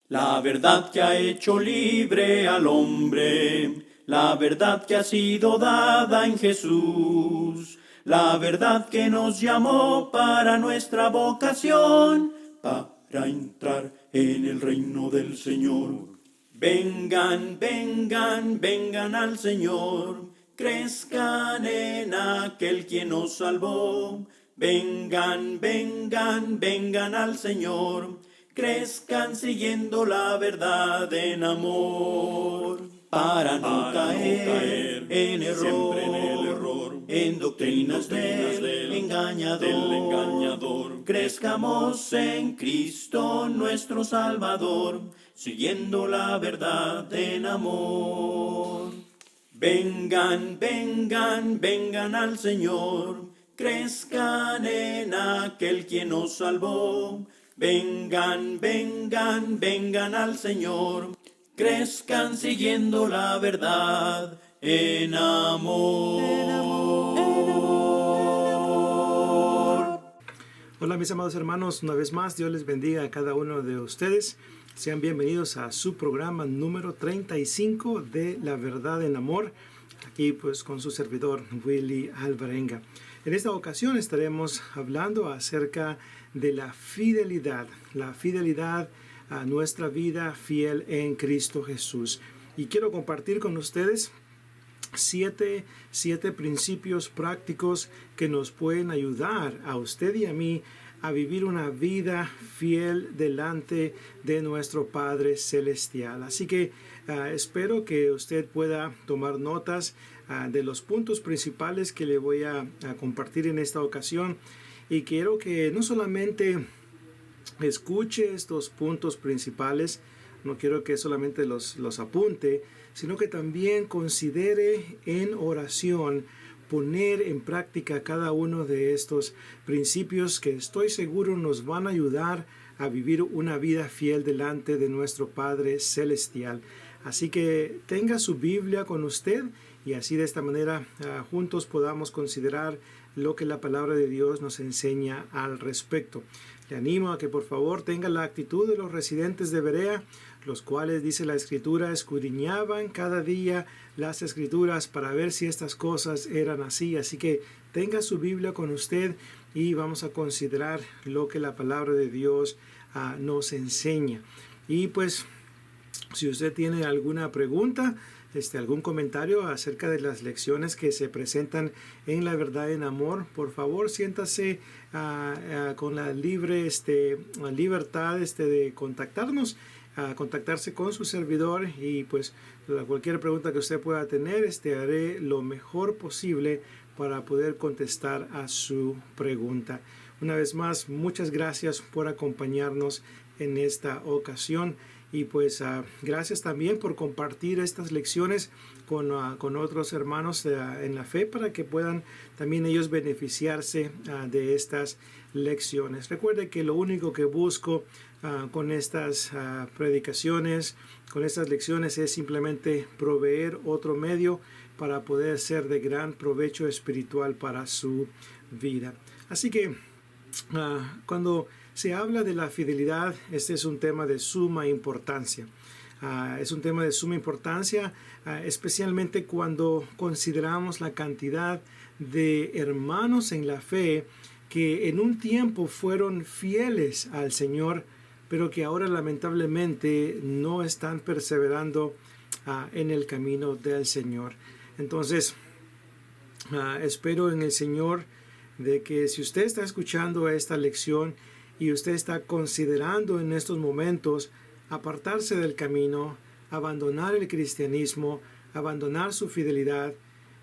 La verdad que ha hecho libre al hombre, la verdad que ha sido dada en Jesús, la verdad que nos llamó para nuestra vocación, para entrar en el reino del Señor. Vengan, vengan, vengan al Señor, crezcan en aquel quien nos salvó. Vengan, vengan, vengan al Señor, crezcan siguiendo la verdad en amor, para no caer en error, en doctrinas del engañador. Crezcamos en Cristo nuestro Salvador, siguiendo la verdad en amor. Vengan, vengan, vengan al Señor, crezcan en aquel quien nos salvó. Vengan, vengan, vengan al Señor, crezcan siguiendo la verdad en amor. Hola mis amados hermanos, una vez más Dios les bendiga a cada uno de ustedes. Sean bienvenidos a su programa número 35 de La Verdad en Amor, aquí pues con su servidor Willy Alvarenga. En esta ocasión estaremos hablando acerca de la fidelidad a nuestra vida fiel en Cristo Jesús. Y quiero compartir con ustedes siete principios prácticos que nos pueden ayudar a usted y a mí a vivir una vida fiel delante de nuestro Padre Celestial. Así que espero que usted pueda tomar notas de los puntos principales que le voy a compartir en esta ocasión. Y quiero que no solamente escuche estos puntos principales, no quiero que solamente los apunte, sino que también considere en oración poner en práctica cada uno de estos principios que estoy seguro nos van a ayudar a vivir una vida fiel delante de nuestro Padre Celestial. Así que tenga su Biblia con usted y así de esta manera juntos podamos considerar lo que la palabra de Dios nos enseña al respecto. Le animo a que por favor tenga la actitud de los residentes de Berea, los cuales, dice la Escritura, escudriñaban cada día las Escrituras para ver si estas cosas eran así. Así que tenga su Biblia con usted y vamos a considerar lo que la palabra de Dios nos enseña. Y pues, si usted tiene alguna pregunta, algún comentario acerca de las lecciones que se presentan en La Verdad en Amor, por favor siéntase con la libertad de contactarse con su servidor, y pues cualquier pregunta que usted pueda tener, haré lo mejor posible para poder contestar a su pregunta. Una vez más, muchas gracias por acompañarnos en esta ocasión. Y pues gracias también por compartir estas lecciones con otros hermanos en la fe, para que puedan también ellos beneficiarse de estas lecciones. Recuerde que lo único que busco con estas predicaciones, con estas lecciones, es simplemente proveer otro medio para poder ser de gran provecho espiritual para su vida. Así que cuando se habla de la fidelidad, este es un tema de suma importancia. Es un tema de suma importancia, especialmente cuando consideramos la cantidad de hermanos en la fe que en un tiempo fueron fieles al Señor, pero que ahora lamentablemente no están perseverando en el camino del Señor. Entonces, espero en el Señor de que si usted está escuchando esta lección y usted está considerando en estos momentos apartarse del camino, abandonar el cristianismo, abandonar su fidelidad,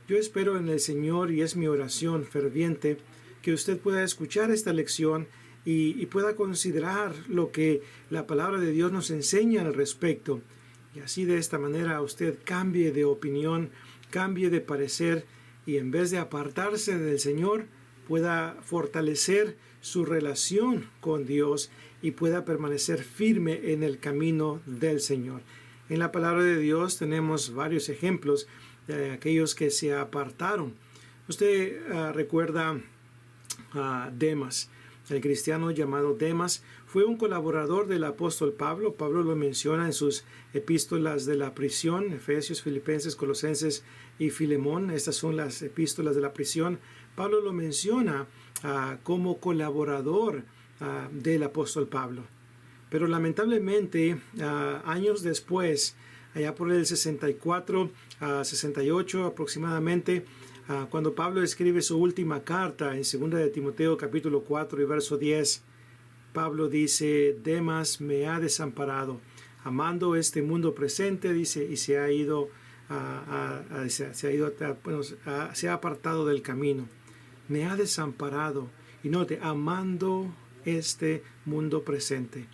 yo espero en el Señor, y es mi oración ferviente, que usted pueda escuchar esta lección y pueda considerar lo que la palabra de Dios nos enseña al respecto. Y así de esta manera usted cambie de opinión, cambie de parecer, y en vez de apartarse del Señor, pueda fortalecer su relación con Dios y pueda permanecer firme en el camino del Señor. En la palabra de Dios tenemos varios ejemplos de aquellos que se apartaron. Usted recuerda a Demas. el cristiano llamado Demas, fue un colaborador del apóstol Pablo. Pablo lo menciona en sus epístolas de la prisión, Efesios, Filipenses, Colosenses y Filemón. Estas son las epístolas de la prisión. Pablo lo menciona como colaborador del apóstol Pablo. Pero lamentablemente, años después, allá por el 64 a 68 aproximadamente, cuando Pablo escribe su última carta en 2 de Timoteo capítulo 4 y verso 10, Pablo dice: Demas me ha desamparado, amando este mundo presente, dice, y se ha apartado del camino. Me ha desamparado. Y note, amando este mundo presente.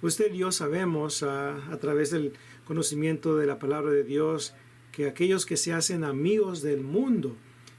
Usted y yo sabemos a través del conocimiento de la palabra de Dios que aquellos que se hacen amigos del mundo,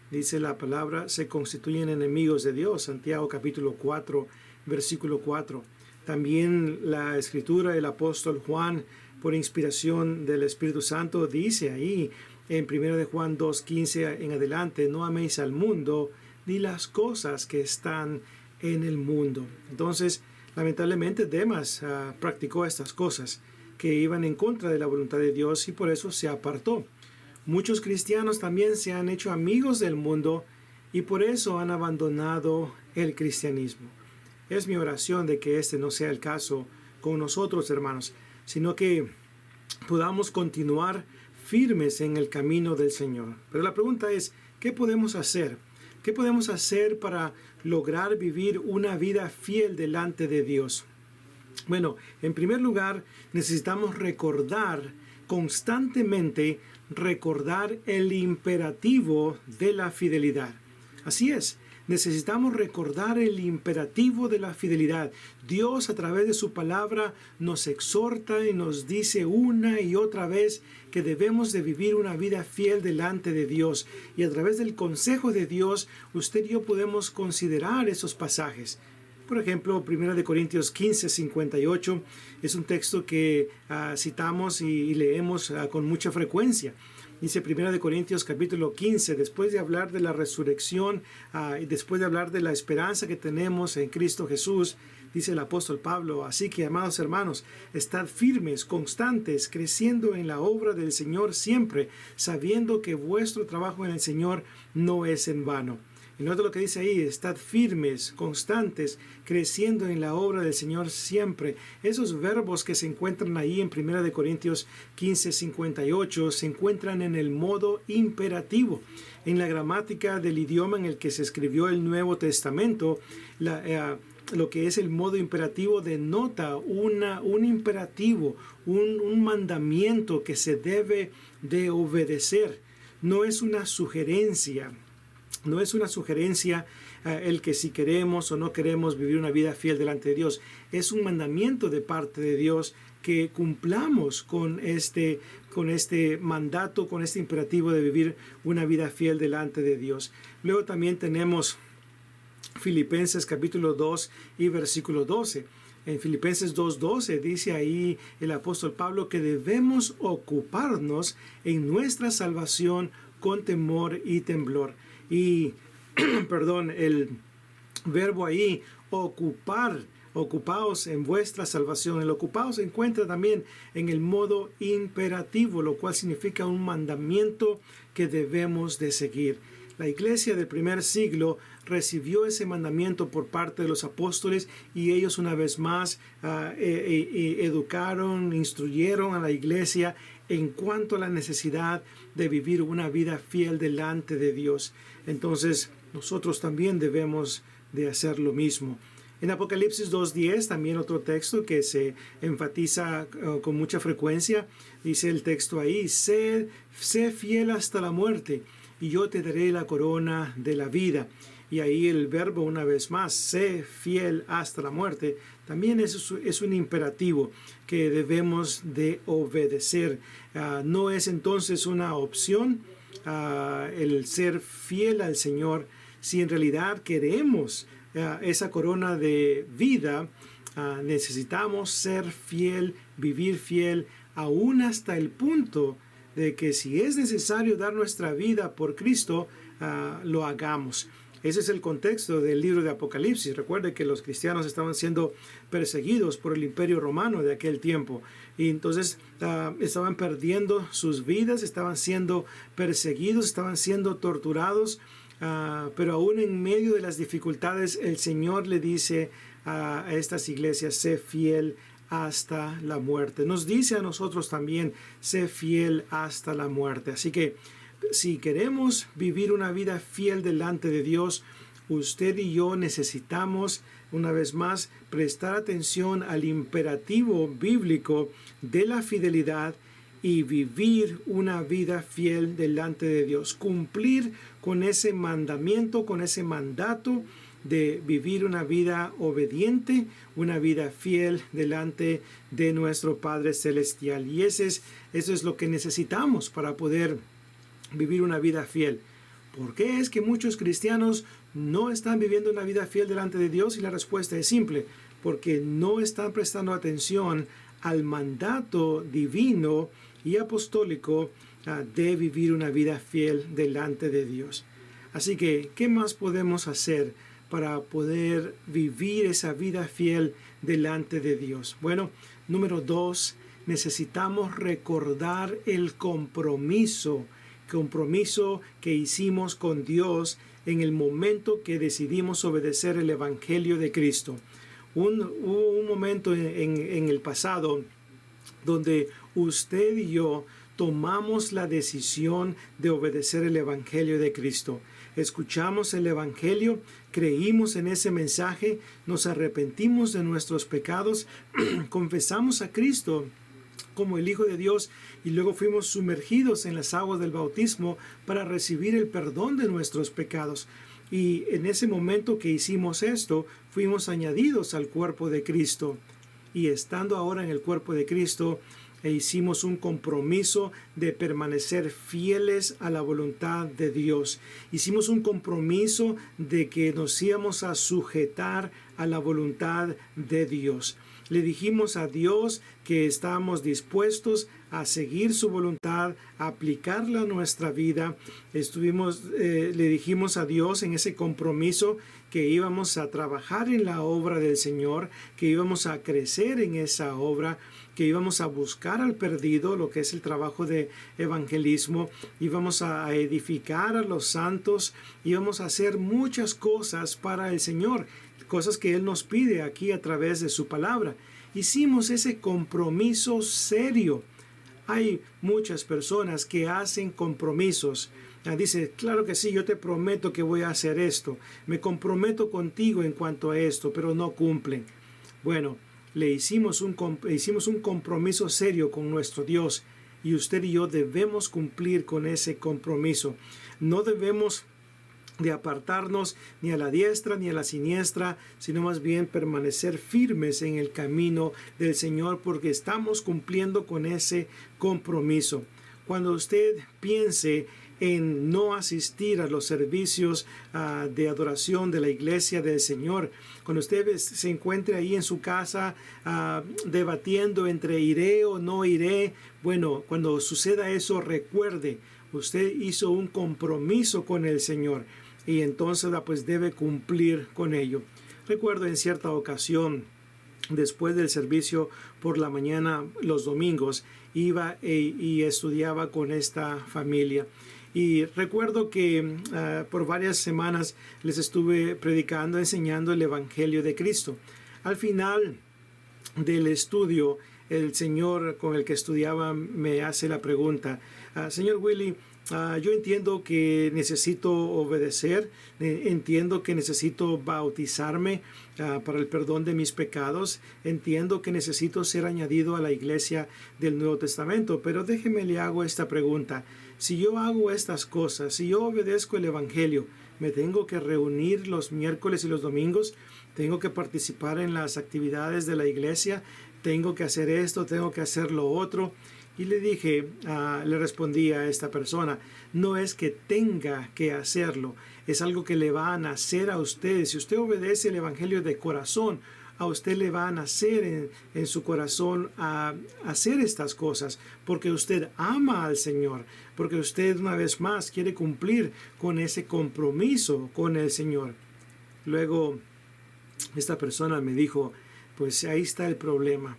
dice la palabra, se constituyen enemigos de Dios. Santiago capítulo 4, versículo 4. También la escritura, el apóstol Juan, por inspiración del Espíritu Santo, dice ahí en 1 de Juan 2:15 en adelante: no améis al mundo ni las cosas que están en el mundo. Entonces, lamentablemente, Demas practicó estas cosas que iban en contra de la voluntad de Dios y por eso se apartó. Muchos cristianos también se han hecho amigos del mundo y por eso han abandonado el cristianismo. Es mi oración de que este no sea el caso con nosotros, hermanos, sino que podamos continuar firmes en el camino del Señor. Pero la pregunta es, ¿qué podemos hacer? ¿Qué podemos hacer para lograr vivir una vida fiel delante de Dios? Bueno, en primer lugar, necesitamos constantemente recordar el imperativo de la fidelidad. Así es, necesitamos recordar el imperativo de la fidelidad. Dios, a través de su palabra, nos exhorta y nos dice una y otra vez que debemos de vivir una vida fiel delante de Dios. Y a través del consejo de Dios, usted y yo podemos considerar esos pasajes. Por ejemplo, 1 Corintios 15, 58 es un texto que citamos y leemos con mucha frecuencia. Dice 1 Corintios capítulo 15, después de hablar de la resurrección y después de hablar de la esperanza que tenemos en Cristo Jesús, dice el apóstol Pablo: así que, amados hermanos, estad firmes, constantes, creciendo en la obra del Señor siempre, sabiendo que vuestro trabajo en el Señor no es en vano. Y nota lo que dice ahí: estad firmes, constantes, creciendo en la obra del Señor siempre. Esos verbos que se encuentran ahí en 1 Corintios 15, 58 se encuentran en el modo imperativo. En la gramática del idioma en el que se escribió el Nuevo Testamento, lo que es el modo imperativo denota un imperativo, un mandamiento que se debe de obedecer. No es una sugerencia. No es una sugerencia el que si queremos o no queremos vivir una vida fiel delante de Dios. Es un mandamiento de parte de Dios que cumplamos con este mandato, con este imperativo de vivir una vida fiel delante de Dios. Luego también tenemos Filipenses capítulo 2 y versículo 12. En Filipenses 2:12 dice ahí el apóstol Pablo que debemos ocuparnos en nuestra salvación con temor y temblor. Y, el verbo ahí, ocupaos en vuestra salvación. El ocupaos se encuentra también en el modo imperativo, lo cual significa un mandamiento que debemos de seguir. La iglesia del primer siglo recibió ese mandamiento por parte de los apóstoles y ellos una vez más educaron, instruyeron a la iglesia en cuanto a la necesidad de vivir una vida fiel delante de Dios. Entonces, nosotros también debemos de hacer lo mismo. En Apocalipsis 2:10, también otro texto que se enfatiza con mucha frecuencia, dice el texto ahí: sé fiel hasta la muerte, y yo te daré la corona de la vida. Y ahí el verbo, una vez más, sé fiel hasta la muerte, también es un imperativo que debemos de obedecer. No es entonces una opción el ser fiel al Señor. Si en realidad queremos esa corona de vida, necesitamos ser fiel, vivir fiel, aún hasta el punto de que si es necesario dar nuestra vida por Cristo, lo hagamos. Ese es el contexto del libro de Apocalipsis. Recuerde que los cristianos estaban siendo perseguidos por el imperio romano de aquel tiempo. Y entonces estaban perdiendo sus vidas, estaban siendo perseguidos, estaban siendo torturados. Pero aún en medio de las dificultades, el Señor le dice a estas iglesias: sé fiel hasta la muerte. Nos dice a nosotros también: sé fiel hasta la muerte. Así que si queremos vivir una vida fiel delante de Dios, usted y yo necesitamos, una vez más, prestar atención al imperativo bíblico de la fidelidad y vivir una vida fiel delante de Dios. Cumplir con ese mandamiento, con ese mandato de vivir una vida obediente, una vida fiel delante de nuestro Padre Celestial. Y eso es lo que necesitamos para poder vivir una vida fiel. ¿Por qué es que muchos cristianos no están viviendo una vida fiel delante de Dios? Y la respuesta es simple: porque no están prestando atención al mandato divino y apostólico de vivir una vida fiel delante de Dios. Así que, ¿qué más podemos hacer para poder vivir esa vida fiel delante de Dios? Bueno, número 2, necesitamos recordar el compromiso que hicimos con Dios en el momento que decidimos obedecer el Evangelio de Cristo. Hubo un momento en el pasado donde usted y yo tomamos la decisión de obedecer el Evangelio de Cristo. Escuchamos el Evangelio, creímos en ese mensaje, nos arrepentimos de nuestros pecados, confesamos a Cristo como el Hijo de Dios, y luego fuimos sumergidos en las aguas del bautismo para recibir el perdón de nuestros pecados. Y en ese momento que hicimos esto, fuimos añadidos al cuerpo de Cristo. Y estando ahora en el cuerpo de Cristo, hicimos un compromiso de permanecer fieles a la voluntad de Dios. Hicimos un compromiso de que nos íbamos a sujetar a la voluntad de Dios. Le dijimos a Dios que estábamos dispuestos a seguir su voluntad, a aplicarla a nuestra vida. Le dijimos a Dios en ese compromiso que íbamos a trabajar en la obra del Señor, que íbamos a crecer en esa obra, que íbamos a buscar al perdido, lo que es el trabajo de evangelismo, íbamos a edificar a los santos, íbamos a hacer muchas cosas para el Señor, cosas que Él nos pide aquí a través de su palabra. Hicimos ese compromiso serio. Hay muchas personas que hacen compromisos. Dice: claro que sí, yo te prometo que voy a hacer esto, me comprometo contigo en cuanto a esto, pero no cumplen. Bueno, hicimos un compromiso serio con nuestro Dios, y usted y yo debemos cumplir con ese compromiso. No debemos de apartarnos ni a la diestra ni a la siniestra, sino más bien permanecer firmes en el camino del Señor, porque estamos cumpliendo con ese compromiso. Cuando usted piense en no asistir a los servicios de adoración de la iglesia del Señor, cuando usted se encuentre ahí en su casa debatiendo entre iré o no iré, bueno, cuando suceda eso, recuerde, usted hizo un compromiso con el Señor, y entonces pues debe cumplir con ello. Recuerdo en cierta ocasión, después del servicio por la mañana los domingos, iba y estudiaba con esta familia. Y recuerdo que por varias semanas les estuve predicando, enseñando el Evangelio de Cristo. Al final del estudio, el señor con el que estudiaba me hace la pregunta: señor Willy, yo entiendo que necesito obedecer, entiendo que necesito bautizarme para el perdón de mis pecados, entiendo que necesito ser añadido a la iglesia del Nuevo Testamento, pero déjeme le hago esta pregunta: si yo hago estas cosas, si yo obedezco el Evangelio, ¿me tengo que reunir los miércoles y los domingos? ¿Tengo que participar en las actividades de la iglesia? ¿Tengo que hacer esto? ¿Tengo que hacer lo otro? Y le respondí a esta persona: no es que tenga que hacerlo, es algo que le va a nacer a usted. Si usted obedece el Evangelio de corazón, a usted le va a nacer en su corazón a hacer estas cosas, porque usted ama al Señor, porque usted una vez más quiere cumplir con ese compromiso con el Señor. Luego, esta persona me dijo, pues ahí está el problema.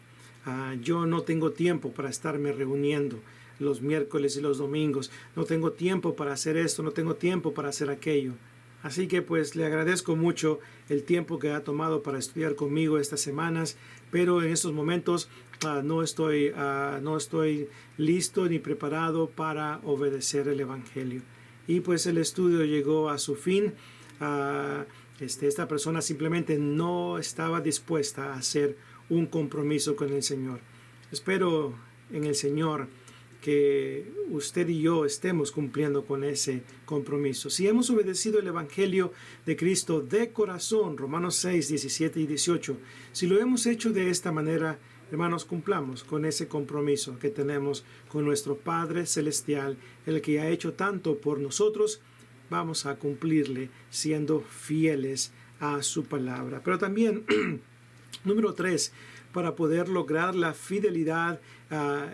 Yo no tengo tiempo para estarme reuniendo los miércoles y los domingos. No tengo tiempo para hacer esto, no tengo tiempo para hacer aquello. Así que pues le agradezco mucho el tiempo que ha tomado para estudiar conmigo estas semanas, pero en estos momentos no estoy listo ni preparado para obedecer el Evangelio. Y pues el estudio llegó a su fin. Esta persona simplemente no estaba dispuesta a hacer un compromiso con el Señor. Espero en el Señor que usted y yo estemos cumpliendo con ese compromiso. Si hemos obedecido el Evangelio de Cristo de corazón, Romanos 6, 17 y 18, si lo hemos hecho de esta manera, hermanos, cumplamos con ese compromiso que tenemos con nuestro Padre Celestial, el que ha hecho tanto por nosotros. Vamos a cumplirle siendo fieles a su palabra. Pero también, número 3, para poder lograr la fidelidad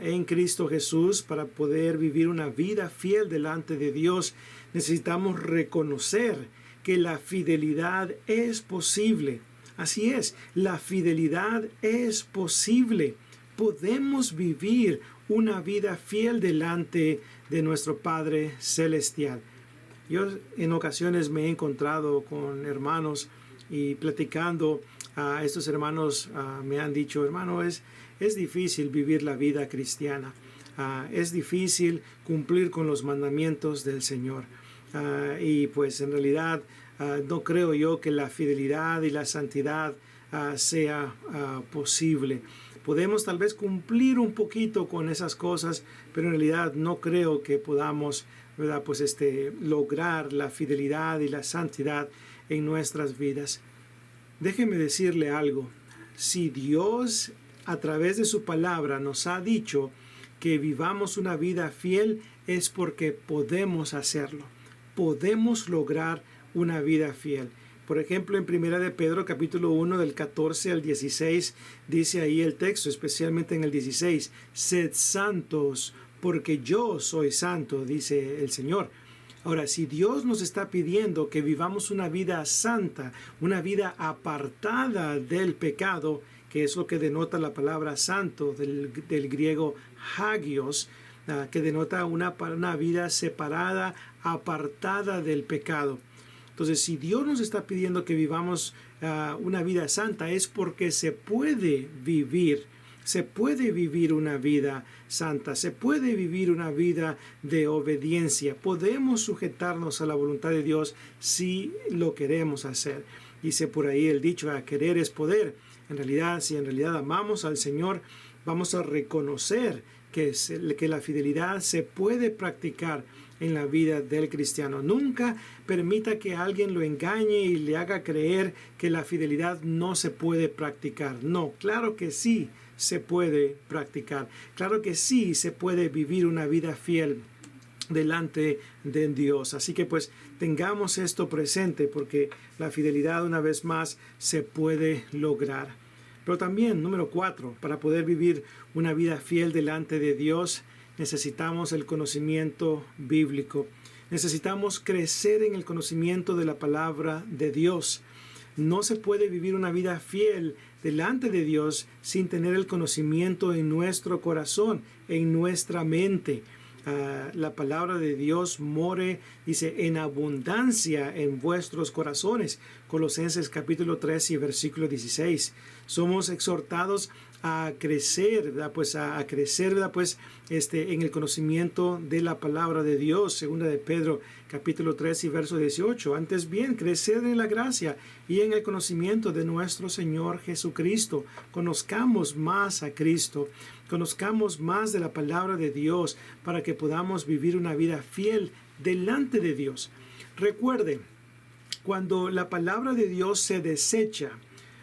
en Cristo Jesús, para poder vivir una vida fiel delante de Dios, necesitamos reconocer que la fidelidad es posible. Así es, la fidelidad es posible. Podemos vivir una vida fiel delante de nuestro Padre Celestial. Yo en ocasiones me he encontrado con hermanos y platicando. Estos hermanos me han dicho, hermano, es difícil vivir la vida cristiana. Es difícil cumplir con los mandamientos del Señor. Y pues en realidad no creo yo que la fidelidad y la santidad sea posible. Podemos tal vez cumplir un poquito con esas cosas, pero en realidad no creo que podamos, ¿verdad? Pues lograr la fidelidad y la santidad en nuestras vidas. Déjeme decirle algo. Si Dios a través de su palabra nos ha dicho que vivamos una vida fiel, es porque podemos hacerlo. Podemos lograr una vida fiel. Por ejemplo, en 1 de Pedro capítulo 1 del 14 al 16, dice ahí el texto, especialmente en el 16, sed santos, porque yo soy santo, dice el Señor. Ahora, si Dios nos está pidiendo que vivamos una vida santa, una vida apartada del pecado, que es lo que denota la palabra santo del griego hagios, que denota una vida separada, apartada del pecado. Entonces, si Dios nos está pidiendo que vivamos una vida santa, es porque se puede vivir una vida santa, se puede vivir una vida de obediencia. Podemos sujetarnos a la voluntad de Dios si lo queremos hacer. Dice por ahí el dicho, querer es poder. En realidad, si en realidad amamos al Señor, vamos a reconocer que la fidelidad se puede practicar en la vida del cristiano. Nunca permita que alguien lo engañe y le haga creer que la fidelidad no se puede practicar. No, claro que sí se puede practicar. Claro que sí se puede vivir una vida fiel delante de Dios. Así que pues tengamos esto presente, porque la fidelidad una vez más se puede lograr. Pero también, número 4, para poder vivir una vida fiel delante de Dios, necesitamos el conocimiento bíblico. Necesitamos crecer en el conocimiento de la palabra de Dios. No se puede vivir una vida fiel delante de Dios sin tener el conocimiento en nuestro corazón, en nuestra mente. La palabra de Dios more, dice, en abundancia en vuestros corazones. Colosenses capítulo 3 y versículo 16. Somos exhortados a crecer, ¿verdad? Pues a crecer, ¿verdad? Pues en el conocimiento de la palabra de Dios. Segunda de Pedro capítulo 3 y verso 18. Antes bien, crecer en la gracia y en el conocimiento de nuestro Señor Jesucristo. Conozcamos más a Cristo. Conozcamos más de la palabra de Dios para que podamos vivir una vida fiel delante de Dios. Recuerde, cuando la palabra de Dios se desecha,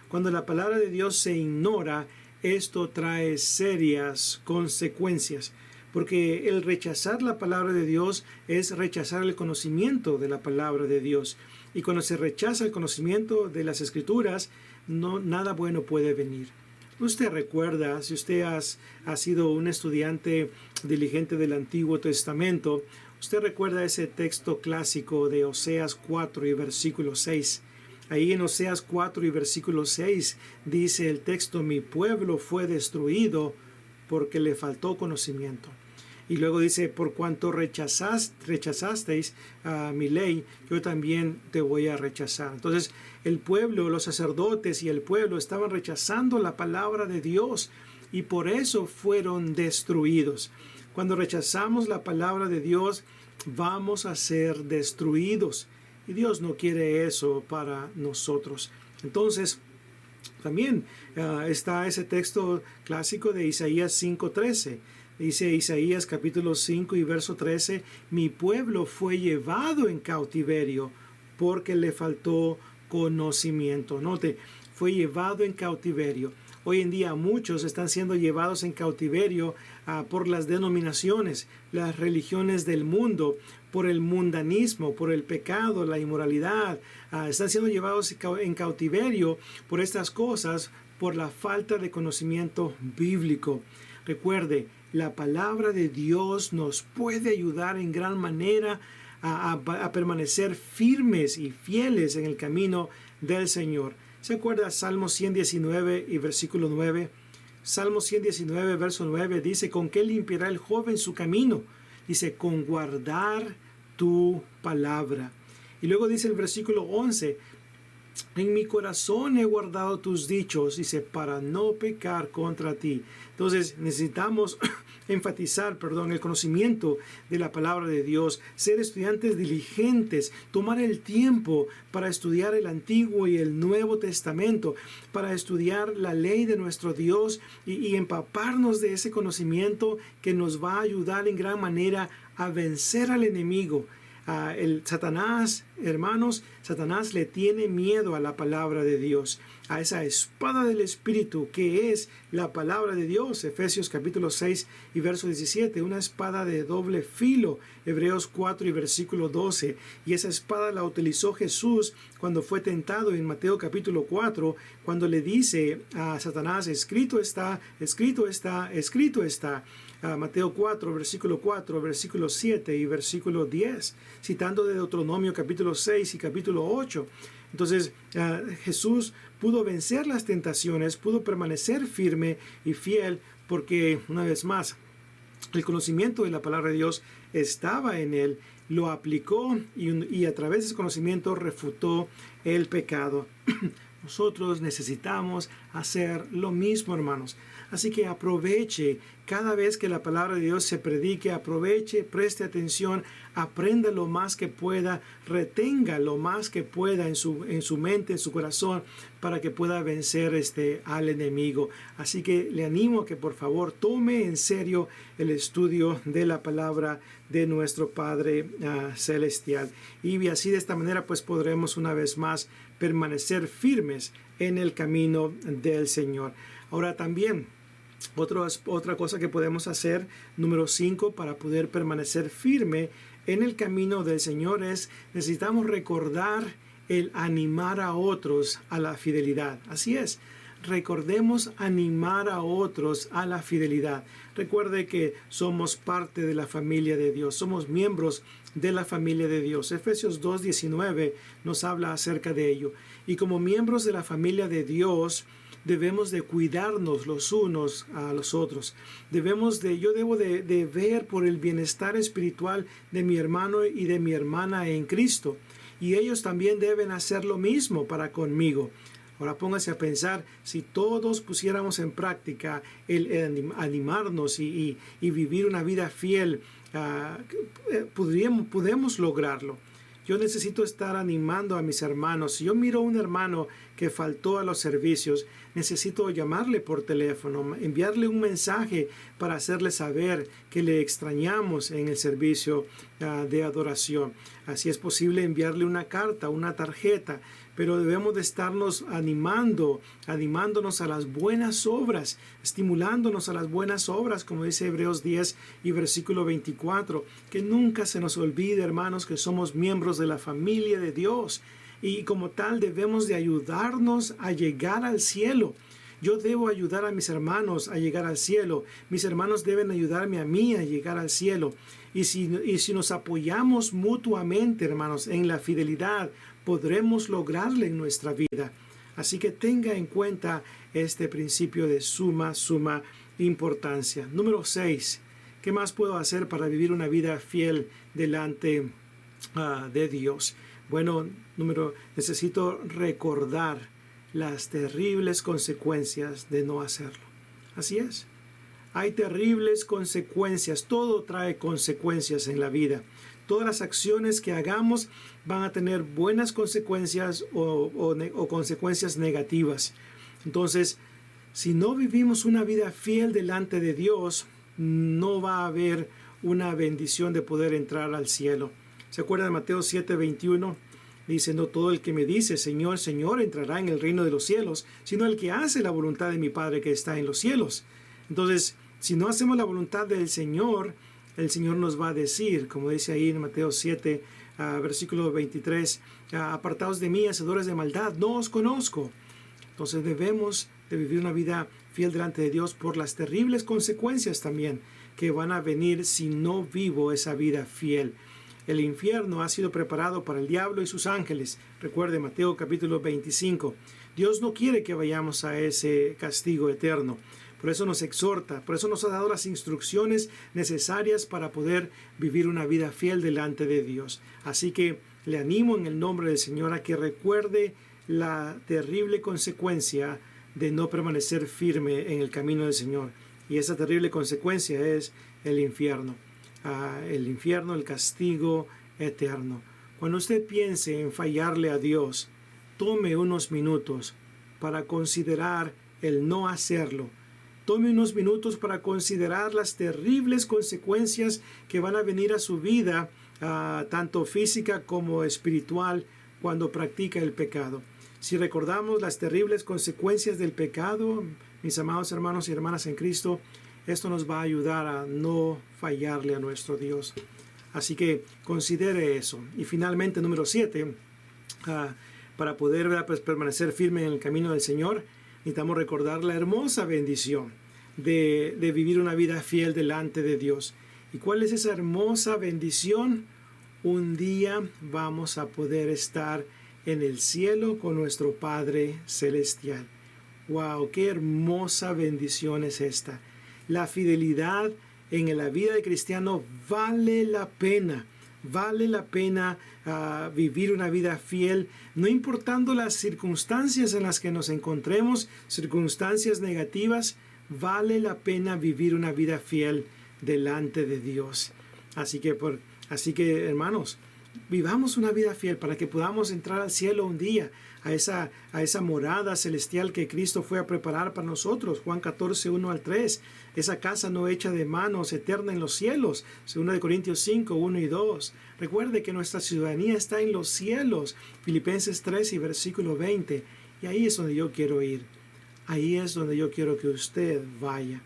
cuando la palabra de Dios se ignora, esto trae serias consecuencias, porque el rechazar la palabra de Dios es rechazar el conocimiento de la palabra de Dios. Y cuando se rechaza el conocimiento de las Escrituras, nada bueno puede venir. Usted recuerda, si usted ha sido un estudiante diligente del Antiguo Testamento, usted recuerda ese texto clásico de Oseas 4 y versículo 6. Ahí en Oseas 4 y versículo 6 dice el texto: mi pueblo fue destruido porque le faltó conocimiento. Y luego dice: por cuanto rechazasteis a mi ley, yo también te voy a rechazar. Entonces el pueblo, los sacerdotes y el pueblo estaban rechazando la palabra de Dios y por eso fueron destruidos. Cuando rechazamos la palabra de Dios, vamos a ser destruidos. Y Dios no quiere eso para nosotros. Entonces, también está ese texto clásico de Isaías 5:13. Dice Isaías capítulo 5 y verso 13: mi pueblo fue llevado en cautiverio porque le faltó conocimiento. Note, fue llevado en cautiverio. Hoy en día muchos están siendo llevados en cautiverio por las denominaciones, las religiones del mundo, por el mundanismo, por el pecado, la inmoralidad. Están siendo llevados en cautiverio por estas cosas, por la falta de conocimiento bíblico. Recuerde, la palabra de Dios nos puede ayudar en gran manera a permanecer firmes y fieles en el camino del Señor. ¿Se acuerda Salmo 119 y versículo 9? Salmo 119, verso 9 dice: ¿con qué limpiará el joven su camino? Dice: con guardar tu palabra. Y luego dice el versículo 11: en mi corazón he guardado tus dichos, dice, para no pecar contra ti. Entonces necesitamos enfatizar, el conocimiento de la palabra de Dios, ser estudiantes diligentes, tomar el tiempo para estudiar el Antiguo y el Nuevo Testamento, para estudiar la ley de nuestro Dios y empaparnos de ese conocimiento que nos va a ayudar en gran manera a vencer al enemigo. Satanás, hermanos, Satanás le tiene miedo a la palabra de Dios, a esa espada del Espíritu que es la palabra de Dios. Efesios capítulo 6 y verso 17, una espada de doble filo. Hebreos 4 y versículo 12, y esa espada la utilizó Jesús cuando fue tentado en Mateo capítulo 4, cuando le dice a Satanás: escrito está, escrito está, escrito está. Mateo 4, versículo 4, versículo 7 y versículo 10, citando de Deuteronomio capítulo 6 y capítulo 8. Entonces Jesús pudo vencer las tentaciones, pudo permanecer firme y fiel, porque una vez más el conocimiento de la palabra de Dios estaba en él, lo aplicó y a través de ese conocimiento refutó el pecado. Nosotros necesitamos hacer lo mismo, hermanos. Así que aproveche cada vez que la palabra de Dios se predique, aproveche, preste atención, aprenda lo más que pueda, retenga lo más que pueda en su mente, en su corazón, para que pueda vencer al enemigo. Así que le animo a que por favor tome en serio el estudio de la palabra de nuestro Padre Celestial. Y así de esta manera pues podremos una vez más permanecer firmes en el camino del Señor. Ahora también, otra cosa que podemos hacer, número 5, para poder permanecer firme en el camino del Señor es: necesitamos recordar el animar a otros a la fidelidad. Así es, recordemos animar a otros a la fidelidad. Recuerde que somos parte de la familia de Dios, somos miembros de la familia de Dios. Efesios 2:19 nos habla acerca de ello. Y como miembros de la familia de Dios, debemos de cuidarnos los unos a los otros. Yo debo de ver por el bienestar espiritual de mi hermano y de mi hermana en Cristo. Y ellos también deben hacer lo mismo para conmigo. Ahora póngase a pensar, si todos pusiéramos en práctica el animarnos y vivir una vida fiel, podemos lograrlo. Yo necesito estar animando a mis hermanos. Si yo miro a un hermano que faltó a los servicios, necesito llamarle por teléfono, enviarle un mensaje para hacerle saber que le extrañamos en el servicio de adoración. Así es posible enviarle una carta, una tarjeta, pero debemos de estarnos animándonos a las buenas obras, estimulándonos a las buenas obras, como dice Hebreos 10 y versículo 24, que nunca se nos olvide, hermanos, que somos miembros de la familia de Dios. y como tal debemos de ayudarnos a llegar al cielo. Yo debo ayudar a mis hermanos a llegar al cielo. Mis hermanos deben ayudarme a mí a llegar al cielo. Y si nos apoyamos mutuamente, hermanos, en la fidelidad, podremos lograrlo en nuestra vida. Así que tenga en cuenta este principio de suma importancia. Número 6. ¿Qué más puedo hacer para vivir una vida fiel delante de Dios? Bueno, necesito recordar las terribles consecuencias de no hacerlo. Así es. Hay terribles consecuencias. Todo trae consecuencias en la vida. Todas las acciones que hagamos van a tener buenas consecuencias o consecuencias negativas. Entonces, si no vivimos una vida fiel delante de Dios, no va a haber una bendición de poder entrar al cielo. ¿Se acuerdan de Mateo 7:21? Dice, no todo el que me dice, Señor, Señor, entrará en el reino de los cielos, sino el que hace la voluntad de mi Padre que está en los cielos. Entonces, si no hacemos la voluntad del Señor, el Señor nos va a decir, como dice ahí en Mateo 7, versículo 23, apartaos de mí, hacedores de maldad, no os conozco. Entonces debemos de vivir una vida fiel delante de Dios por las terribles consecuencias también que van a venir si no vivo esa vida fiel. El infierno ha sido preparado para el diablo y sus ángeles. Recuerde Mateo capítulo 25. Dios no quiere que vayamos a ese castigo eterno. Por eso nos exhorta, por eso nos ha dado las instrucciones necesarias para poder vivir una vida fiel delante de Dios. Así que le animo en el nombre del Señor a que recuerde la terrible consecuencia de no permanecer firme en el camino del Señor. Y esa terrible consecuencia es el infierno. El castigo eterno. Cuando usted piense en fallarle a Dios, tome unos minutos para considerar el no hacerlo. Tome unos minutos para considerar las terribles consecuencias que van a venir a su vida, tanto física como espiritual, cuando practica el pecado. Si recordamos las terribles consecuencias del pecado, mis amados hermanos y hermanas en Cristo, esto nos va a ayudar a no fallarle a nuestro Dios. Así que considere eso. Y finalmente, número 7, para poder permanecer firme en el camino del Señor, necesitamos recordar la hermosa bendición de vivir una vida fiel delante de Dios. ¿Y cuál es esa hermosa bendición? Un día vamos a poder estar en el cielo con nuestro Padre Celestial. ¡Wow! ¡Qué hermosa bendición es esta! La fidelidad en la vida de cristiano vale la pena. Vale la pena vivir una vida fiel, no importando las circunstancias en las que nos encontremos, circunstancias negativas, vale la pena vivir una vida fiel delante de Dios. Así que hermanos, vivamos una vida fiel para que podamos entrar al cielo un día, a esa morada celestial que Cristo fue a preparar para nosotros. Juan 14, 1-3. Esa casa no hecha de manos, eterna en los cielos. 2 Corintios 5, 1 y 2. Recuerde que nuestra ciudadanía está en los cielos. Filipenses 3 y versículo 20. Y ahí es donde yo quiero ir. Ahí es donde yo quiero que usted vaya.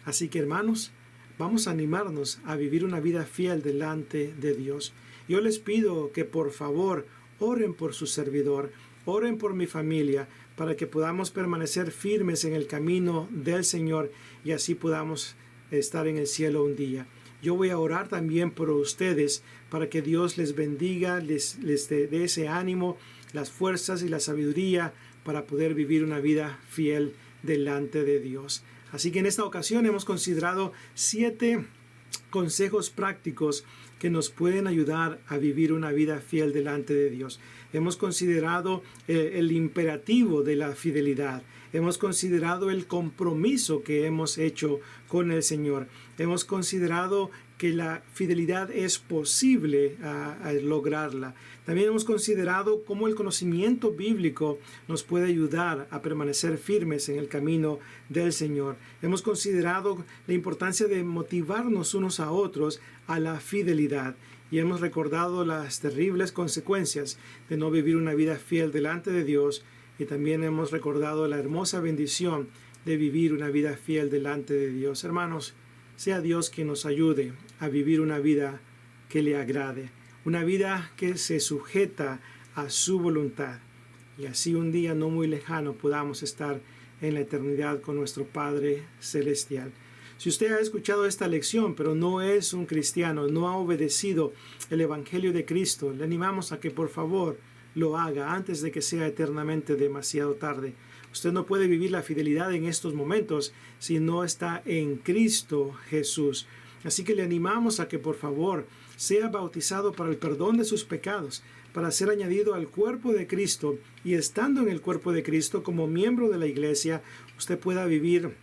Así que hermanos, vamos a animarnos a vivir una vida fiel delante de Dios. Yo les pido que por favor oren por su servidor, oren por mi familia, para que podamos permanecer firmes en el camino del Señor y así podamos estar en el cielo un día. Yo voy a orar también por ustedes para que Dios les bendiga, les dé ese ánimo, las fuerzas y la sabiduría para poder vivir una vida fiel delante de Dios. Así que en esta ocasión hemos considerado 7 consejos prácticos que nos pueden ayudar a vivir una vida fiel delante de Dios. Hemos considerado el imperativo de la fidelidad. Hemos considerado el compromiso que hemos hecho con el Señor. Hemos considerado que la fidelidad es posible a lograrla. También hemos considerado cómo el conocimiento bíblico nos puede ayudar a permanecer firmes en el camino del Señor. Hemos considerado la importancia de motivarnos unos a otros a la fidelidad. Y hemos recordado las terribles consecuencias de no vivir una vida fiel delante de Dios. Y también hemos recordado la hermosa bendición de vivir una vida fiel delante de Dios. Hermanos, sea Dios quien nos ayude a vivir una vida que le agrade, una vida que se sujeta a su voluntad. Y así un día no muy lejano podamos estar en la eternidad con nuestro Padre Celestial. Si usted ha escuchado esta lección, pero no es un cristiano, no ha obedecido el Evangelio de Cristo, le animamos a que por favor lo haga antes de que sea eternamente demasiado tarde. Usted no puede vivir la fidelidad en estos momentos si no está en Cristo Jesús. Así que le animamos a que por favor sea bautizado para el perdón de sus pecados, para ser añadido al cuerpo de Cristo, y estando en el cuerpo de Cristo como miembro de la iglesia, usted pueda vivir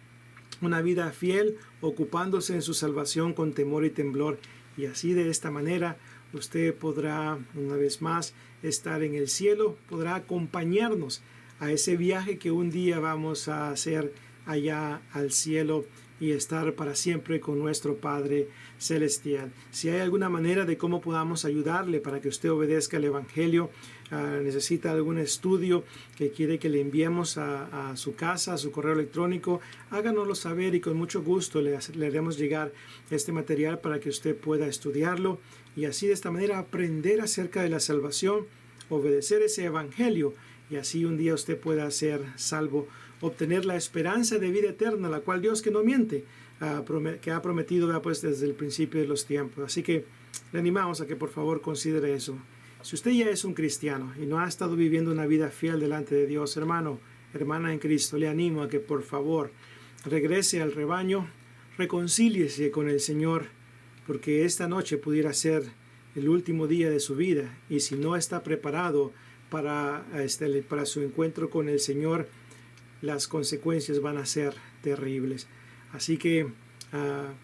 una vida fiel, ocupándose en su salvación con temor y temblor, y así de esta manera usted podrá una vez más estar en el cielo, podrá acompañarnos a ese viaje que un día vamos a hacer allá al cielo y estar para siempre con nuestro Padre Celestial. Si hay alguna manera de cómo podamos ayudarle para que usted obedezca el Evangelio, necesita algún estudio que quiere que le enviemos a su casa, a su correo electrónico, háganoslo saber y con mucho gusto le haremos llegar este material para que usted pueda estudiarlo y así de esta manera aprender acerca de la salvación, obedecer ese Evangelio y así un día usted pueda ser salvo, obtener la esperanza de vida eterna, la cual Dios, que no miente, que ha prometido pues, desde el principio de los tiempos. Así que le animamos a que por favor considere eso. Si usted ya es un cristiano y no ha estado viviendo una vida fiel delante de Dios, hermano, hermana en Cristo, le animo a que por favor regrese al rebaño, reconcíliese con el Señor, porque esta noche pudiera ser el último día de su vida y si no está preparado para su encuentro con el Señor, las consecuencias van a ser terribles. Así que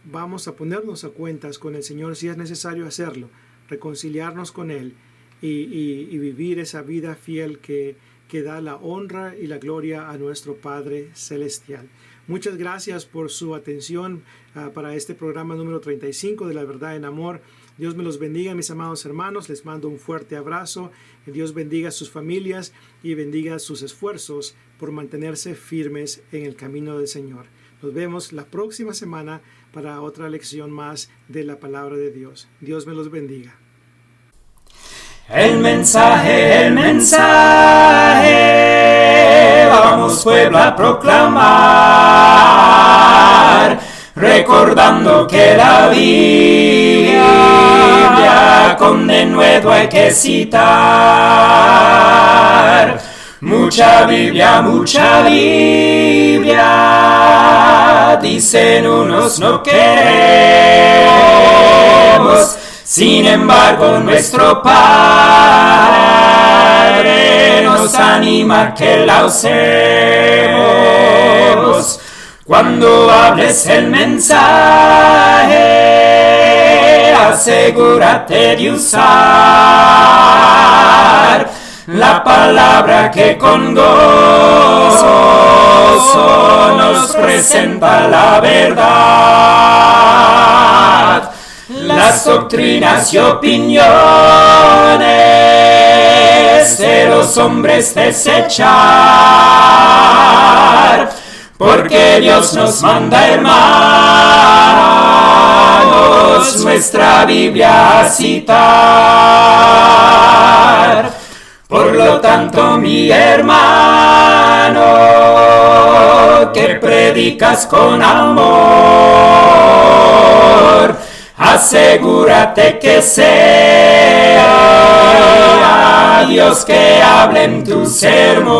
vamos a ponernos a cuentas con el Señor si es necesario hacerlo, reconciliarnos con Él y vivir esa vida fiel que da la honra y la gloria a nuestro Padre Celestial. Muchas gracias por su atención para este programa número 35 de La Verdad en Amor. Dios me los bendiga, mis amados hermanos. Les mando un fuerte abrazo. Que Dios bendiga a sus familias y bendiga sus esfuerzos por mantenerse firmes en el camino del Señor. Nos vemos la próxima semana para otra lección más de la palabra de Dios. Dios me los bendiga. El mensaje, vamos pueblo a proclamar, recordando que la Biblia con denuedo hay que citar. Mucha Biblia, dicen unos no queremos. Sin embargo, nuestro Padre nos anima que la usemos. Cuando hables el mensaje, asegúrate de usar la palabra que con gozo nos presenta la verdad. Las doctrinas y opiniones de los hombres desechar, porque Dios nos manda, hermanos, nuestra Biblia a citar. Por lo tanto, mi hermano, que predicas con amor, asegúrate que sea Dios que hable en tu sermón.